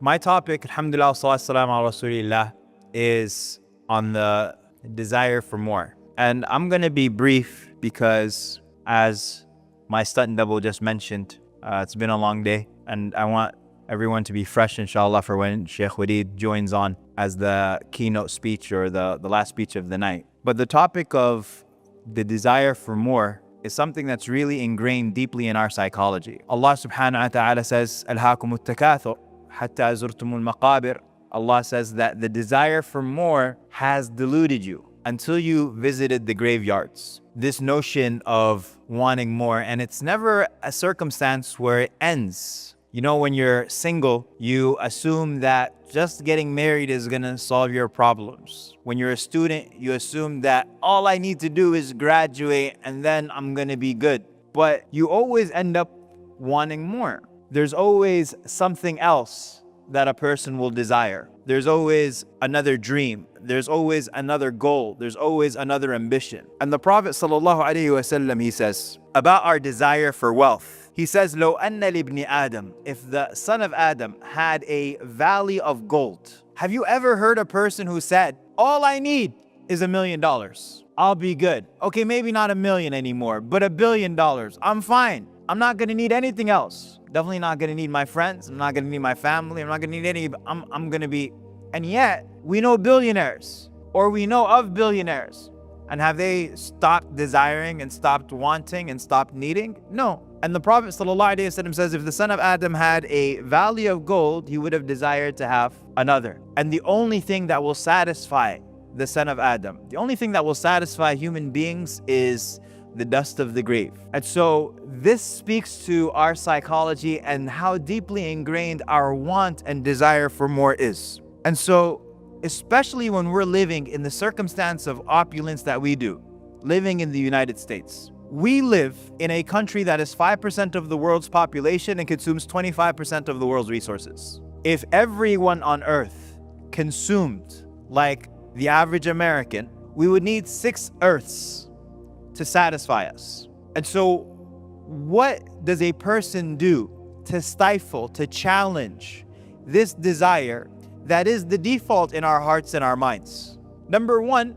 My topic, alhamdulillah, salatu salam ala rasulillah, is on the desire for more. And I'm going to be brief because, as my stunt double just mentioned, it's been a long day and I want everyone to be fresh, inshallah, for when Sheikh Wadid joins on as the keynote speech or the last speech of the night. But the topic of the desire for more is something that's really ingrained deeply in our psychology. Allah subhanahu wa ta'ala says, Al-haakumut-takāthur, hatta zurtumul maqabir. Allah says that the desire for more has deluded you until you visited the graveyards. This notion of wanting more, and it's never a circumstance where it ends. You know, when you're single, you assume that just getting married is gonna solve your problems. When you're a student, you assume that all I need to do is graduate and then I'm gonna be good. But you always end up wanting more. There's always something else that a person will desire. There's always another dream. There's always another goal. There's always another ambition. And the Prophet ﷺ, he says about our desire for wealth. He says, "Lo anna libni Adam," if the son of Adam had a valley of gold. Have you ever heard a person who said, all I need is $1 million. I'll be good. Okay, maybe not 1 million anymore, but $1 billion. I'm fine. I'm not gonna need anything else. Definitely not gonna need my friends. I'm not gonna need my family. I'm not gonna need any, I'm gonna be, and yet we know billionaires, or we know of billionaires. And have they stopped desiring and stopped wanting and stopped needing? No. And the Prophet ﷺ says, if the son of Adam had a valley of gold, he would have desired to have another. And the only thing that will satisfy the son of Adam, the only thing that will satisfy human beings is the dust of the grave. And so this speaks to our psychology and how deeply ingrained our want and desire for more is. And so, especially when we're living in the circumstance of opulence that we do, living in the United States. We live in a country that is 5% of the world's population and consumes 25% of the world's resources. If everyone on earth consumed like the average American, we would need 6 earths to satisfy us. And so what does a person do to stifle, to challenge this desire that is the default in our hearts and our minds? Number one,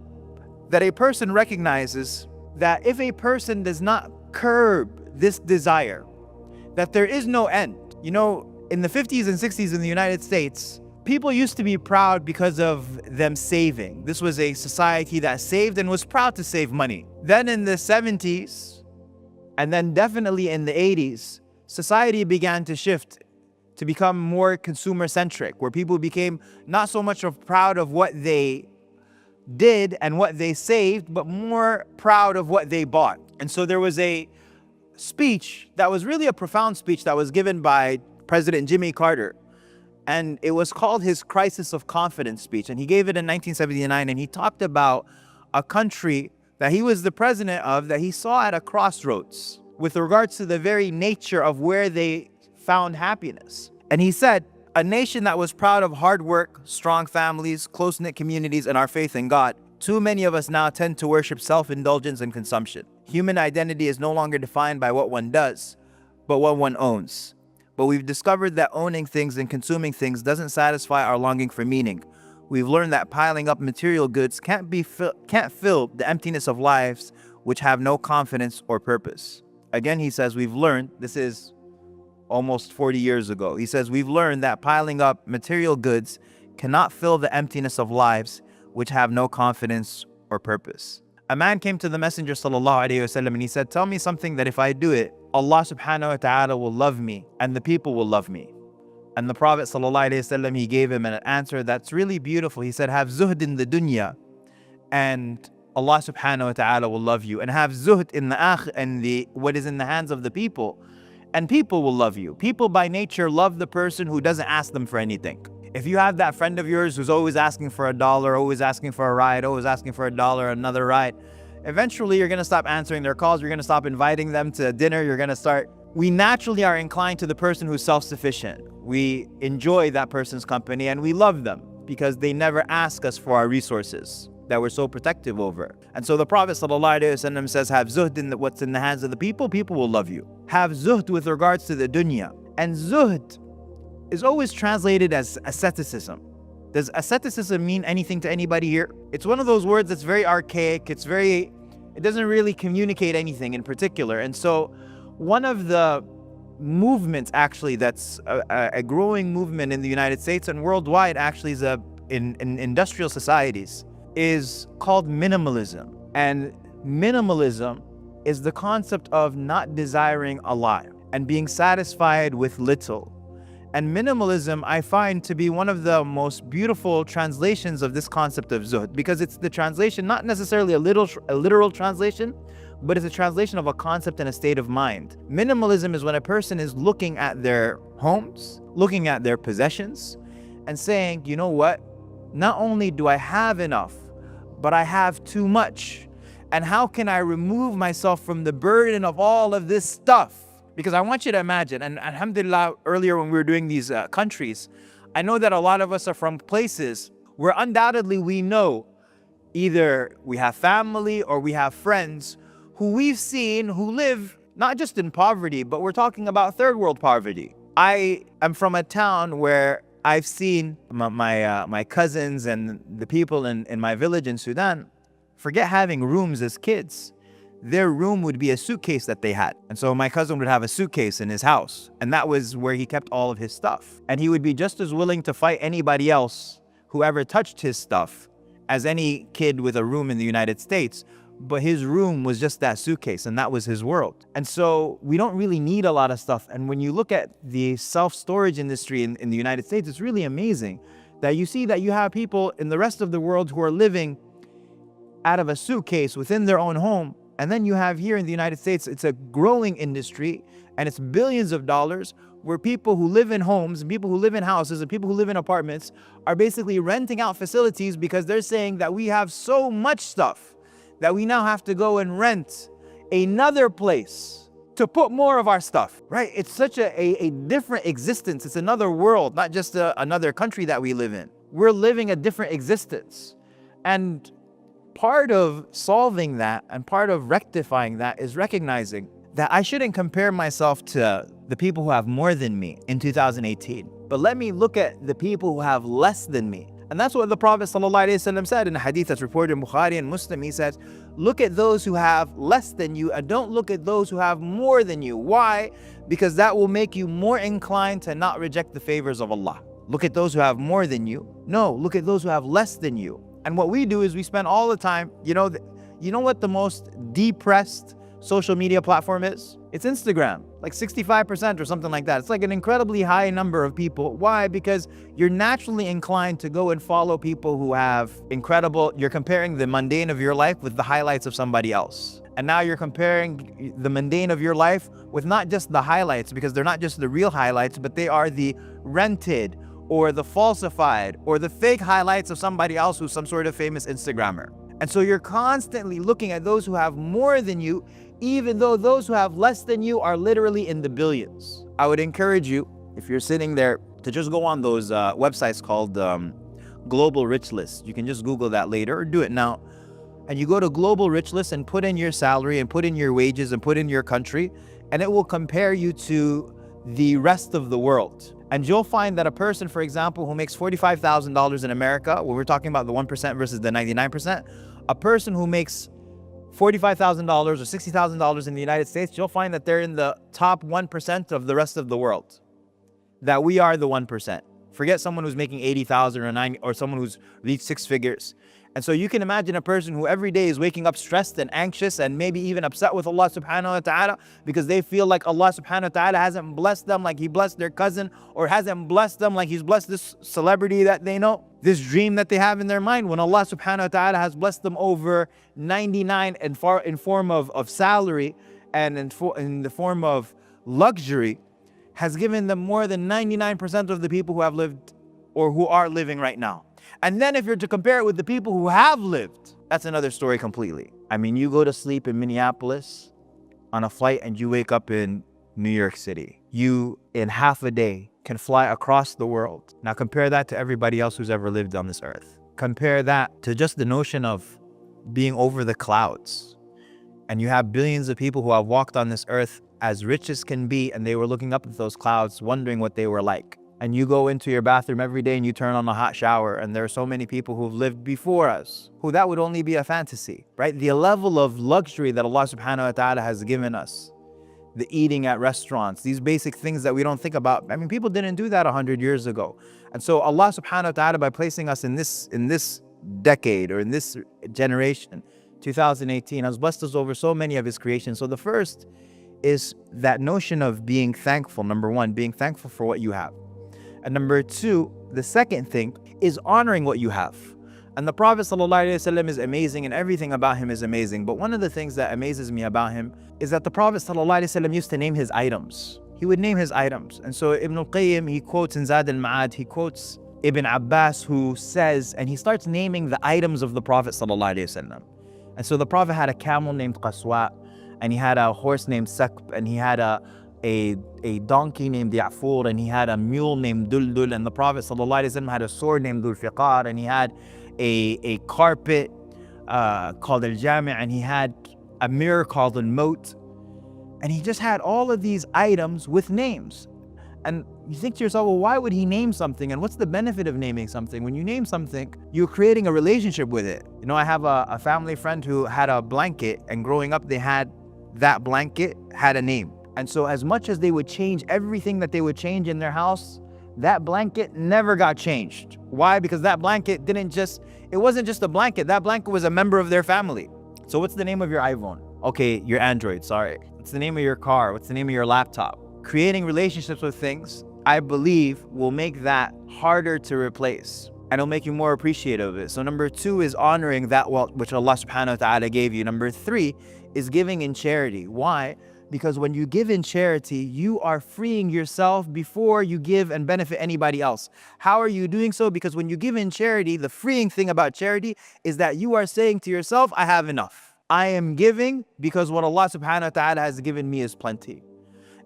that a person recognizes that if a person does not curb this desire, that there is no end. You know, in the 50s and 60s in the United States, people used to be proud because of them saving. This was a society that saved and was proud to save money. Then in the 70s, and then definitely in the 80s, society began to shift to become more consumer-centric, where people became not so much proud of what they did and what they saved, but more proud of what they bought. And so there was a speech that was really a profound speech that was given by President Jimmy Carter. And it was called his Crisis of Confidence speech. And he gave it in 1979. And he talked about a country that he was the president of that he saw at a crossroads with regards to the very nature of where they found happiness. And he said, a nation that was proud of hard work, strong families, close-knit communities, and our faith in God. Too many of us now tend to worship self-indulgence and consumption. Human identity is no longer defined by what one does, but what one owns. But we've discovered that owning things and consuming things doesn't satisfy our longing for meaning. We've learned that piling up material goods can't fill the emptiness of lives which have no confidence or purpose. Again, he says, we've learned, this is almost 40 years ago. He says, we've learned that piling up material goods cannot fill the emptiness of lives which have no confidence or purpose. A man came to the Messenger ﷺ and he said, tell me something that if I do it, Allah subhanahu wa ta'ala will love me and the people will love me. And the Prophet ﷺ, he gave him an answer that's really beautiful. He said, have zuhd in the dunya and Allah subhanahu wa ta'ala will love you. And have zuhd in the what is in the hands of the people, and people will love you. People by nature love the person who doesn't ask them for anything. If you have that friend of yours who's always asking for $1, always asking for a ride, always asking for $1, another ride, eventually you're gonna stop answering their calls, you're gonna stop inviting them to dinner, we naturally are inclined to the person who's self-sufficient. We enjoy that person's company and we love them because they never ask us for our resources that we're so protective over. And so the Prophet ﷺ says, have zuhd in what's in the hands of the people, people will love you. Have zuhd with regards to the dunya. And zuhd is always translated as asceticism. Does asceticism mean anything to anybody here? It's one of those words that's very archaic. It doesn't really communicate anything in particular. And so one of the movements actually that's a growing movement in the United States and worldwide actually is in industrial societies is called minimalism. And minimalism is the concept of not desiring a lot and being satisfied with little. And minimalism, I find to be one of the most beautiful translations of this concept of zuhd, because it's the translation, not necessarily a literal translation, but it's a translation of a concept and a state of mind. Minimalism is when a person is looking at their homes, looking at their possessions, and saying, you know what? Not only do I have enough, but I have too much. And how can I remove myself from the burden of all of this stuff? Because I want you to imagine, and alhamdulillah, earlier when we were doing these countries, I know that a lot of us are from places where undoubtedly we know either we have family or we have friends who we've seen who live not just in poverty, but we're talking about third world poverty. I am from a town where I've seen my cousins and the people in my village in Sudan forget having rooms as kids. Their room would be a suitcase that they had. And so my cousin would have a suitcase in his house, and that was where he kept all of his stuff. And he would be just as willing to fight anybody else who ever touched his stuff as any kid with a room in the United States. But his room was just that suitcase, and that was his world. And so we don't really need a lot of stuff. And when you look at the self-storage industry in the United States, it's really amazing that you see that you have people in the rest of the world who are living out of a suitcase within their own home. And then you have here in the United States, it's a growing industry and it's billions of dollars where people who live in homes and people who live in houses and people who live in apartments are basically renting out facilities because they're saying that we have so much stuff that we now have to go and rent another place to put more of our stuff, right? It's such a different existence. It's another world, not just another country that we live in. We're living a different existence. And part of solving that and part of rectifying that is recognizing that I shouldn't compare myself to the people who have more than me in 2018, but let me look at the people who have less than me. And that's what the Prophet ﷺ said in a hadith that's reported in Bukhari and Muslim. He says, look at those who have less than you and don't look at those who have more than you. Why? Because that will make you more inclined to not reject the favors of Allah. Look at those who have more than you. No, look at those who have less than you. And what we do is we spend all the time, you know what the most depressed social media platform is? It's Instagram, like 65% or something like that. It's like an incredibly high number of people. Why? Because you're naturally inclined to go and follow people who have you're comparing the mundane of your life with the highlights of somebody else. And now you're comparing the mundane of your life with not just the highlights, because they're not just the real highlights, but they are the rented or the falsified or the fake highlights of somebody else who's some sort of famous Instagrammer. And so you're constantly looking at those who have more than you, even though those who have less than you are literally in the billions. I would encourage you, if you're sitting there, to just go on those websites called Global Rich List. You can just Google that later or do it now. And you go to Global Rich List and put in your salary and put in your wages and put in your country, and it will compare you to the rest of the world. And you'll find that a person, for example, who makes $45,000 in America, when we're talking about the 1% versus the 99%, a person who makes $45,000 or $60,000 in the United States, you'll find that they're in the top 1% of the rest of the world. That we are the 1%. Forget someone who's making 80,000 or 90, or someone who's reached six figures. And so you can imagine a person who every day is waking up stressed and anxious and maybe even upset with Allah subhanahu wa ta'ala because they feel like Allah subhanahu wa ta'ala hasn't blessed them like He blessed their cousin, or hasn't blessed them like He's blessed this celebrity that they know, this dream that they have in their mind, when Allah subhanahu wa ta'ala has blessed them over 99 in form of salary and in the form of luxury, has given them more than 99% of the people who have lived or who are living right now. And then if you're to compare it with the people who have lived, that's another story completely. I mean, you go to sleep in Minneapolis on a flight and you wake up in New York City. You, in half a day, can fly across the world. Now compare that to everybody else who's ever lived on this earth. Compare that to just the notion of being over the clouds. And you have billions of people who have walked on this earth as rich as can be, and they were looking up at those clouds wondering what they were like. And you go into your bathroom every day and you turn on a hot shower, and there are so many people who've lived before us who that would only be a fantasy, right? The level of luxury that Allah subhanahu wa ta'ala has given us, the eating at restaurants, these basic things that we don't think about. I mean, people didn't do that 100 years ago. And so Allah subhanahu wa ta'ala, by placing us in this decade or in this generation, 2018, has blessed us over so many of His creations. So the first is that notion of being thankful. Number one, being thankful for what you have. And number two, the second thing is honoring what you have. And the Prophet ﷺ is amazing, and everything about him is amazing. But one of the things that amazes me about him is that the Prophet ﷺ used to name his items. He would name his items. And so Ibn al-Qayyim, he quotes in Zad al-Ma'ad, he quotes Ibn Abbas, who says, and he starts naming the items of the Prophet ﷺ. And so the Prophet had a camel named Qaswa, and he had a horse named Sakb, and he had a donkey named Ya'fur, and he had a mule named Duldul, and the Prophet ﷺ had a sword named Dhul-Fiqar, and he had a carpet called Al-Jami', and he had a mirror called Al-Maut, and he just had all of these items with names. And you think to yourself, well, why would he name something, and what's the benefit of naming something? When you name something, you're creating a relationship with it. You know, I have a family friend who had a blanket, and growing up they had that blanket had a name. And so as much as they would change everything that they would change in their house, that blanket never got changed. Why? Because that blanket it wasn't just a blanket. That blanket was a member of their family. So what's the name of your iPhone? Okay, your Android, sorry. What's the name of your car? What's the name of your laptop? Creating relationships with things, I believe, will make that harder to replace. And it'll make you more appreciative of it. So number two is honoring that wealth which Allah subhanahu wa ta'ala gave you. Number three is giving in charity. Why? Because when you give in charity, you are freeing yourself before you give and benefit anybody else. How are you doing so? Because when you give in charity, the freeing thing about charity is that you are saying to yourself, I have enough. I am giving because what Allah subhanahu wa ta'ala has given me is plenty.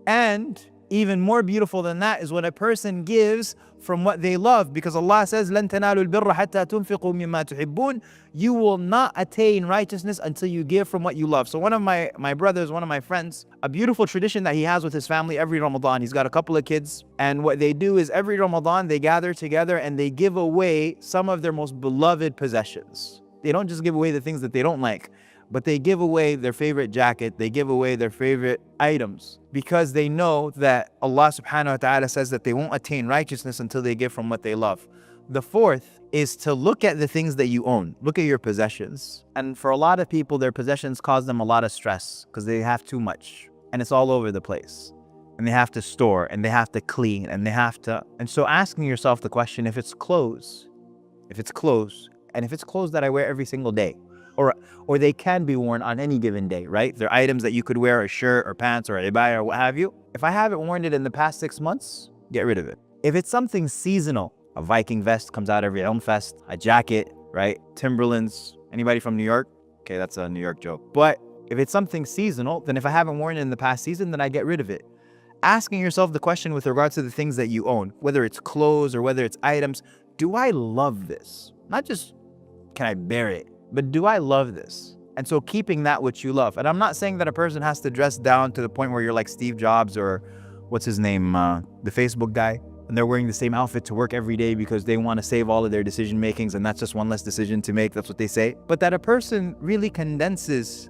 And even more beautiful than that is when a person gives from what they love, because Allah says, لَن تَنَالُوا الْبِرَّ حَتَّى تُنْفِقُوا مِمَّا تُحِبُّونَ. You will not attain righteousness until you give from what you love. So one of my brothers, one of my friends, a beautiful tradition that he has with his family every Ramadan, he's got a couple of kids, and what they do is every Ramadan they gather together and they give away some of their most beloved possessions. They don't just give away the things that they don't like, but they give away their favorite jacket, they give away their favorite items, because they know that Allah subhanahu wa ta'ala says that they won't attain righteousness until they give from what they love. The fourth is to look at the things that you own. Look at your possessions. And for a lot of people, their possessions cause them a lot of stress because they have too much and it's all over the place. And they have to store and they have to clean and they have to. And so asking yourself the question, if it's clothes that I wear every single day, or they can be worn on any given day, right? They're items that you could wear, a shirt or pants or a ibaya or what have you. If I haven't worn it in the past 6 months, get rid of it. If it's something seasonal, a Viking vest comes out every Elm Fest, a jacket, right? Timberlands. Anybody from New York? Okay, that's a New York joke. But if it's something seasonal, then if I haven't worn it in the past season, then I get rid of it. Asking yourself the question with regards to the things that you own, whether it's clothes or whether it's items, do I love this? Not just can I bear it, but do I love this? And so keeping that which you love. And I'm not saying that a person has to dress down to the point where you're like Steve Jobs or what's his name, the Facebook guy, and they're wearing the same outfit to work every day because they want to save all of their decision makings and that's just one less decision to make. That's what they say. But that a person really condenses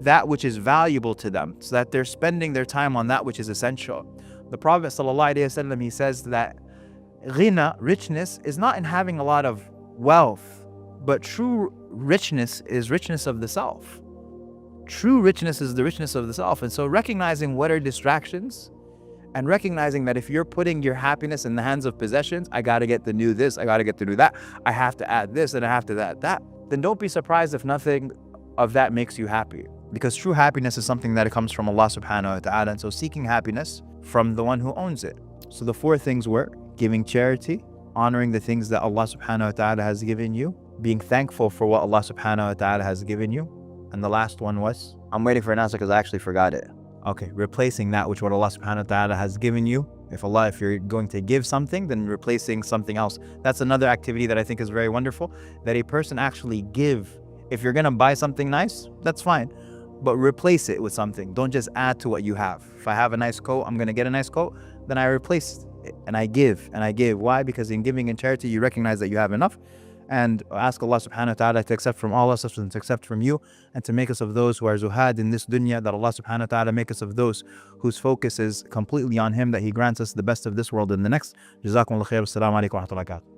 that which is valuable to them so that they're spending their time on that which is essential. The Prophet ﷺ, he says that ghina, richness, is not in having a lot of wealth, but true richness is richness of the self. True richness is the richness of the self. And so recognizing what are distractions and recognizing that if you're putting your happiness in the hands of possessions, I got to get the new this, I got to get to do that, I have to add this and I have to add that, then don't be surprised if nothing of that makes you happy. Because true happiness is something that comes from Allah subhanahu wa ta'ala. And so seeking happiness from the one who owns it. So the four things were giving charity, honoring the things that Allah subhanahu wa ta'ala has given you, being thankful for what Allah subhanahu wa ta'ala has given you. And the last one was, I'm waiting for an answer because I actually forgot it. Okay, replacing that which what Allah subhanahu wa ta'ala has given you. If you're going to give something, then replacing something else. That's another activity that I think is very wonderful, that a person actually give. If you're going to buy something nice, that's fine, but replace it with something. Don't just add to what you have. If I have a nice coat, I'm going to get a nice coat, then I replace and I give and I give. Why? Because in giving in charity, you recognize that you have enough, and ask Allah subhanahu wa ta'ala to accept from all us and to accept from you, and to make us of those who are zuhad in this dunya, that Allah subhanahu wa ta'ala make us of those whose focus is completely on Him, that He grants us the best of this world and the next. Jazakumullah khair. Assalamu alaikum wa rahmatullahi wa barakatuh.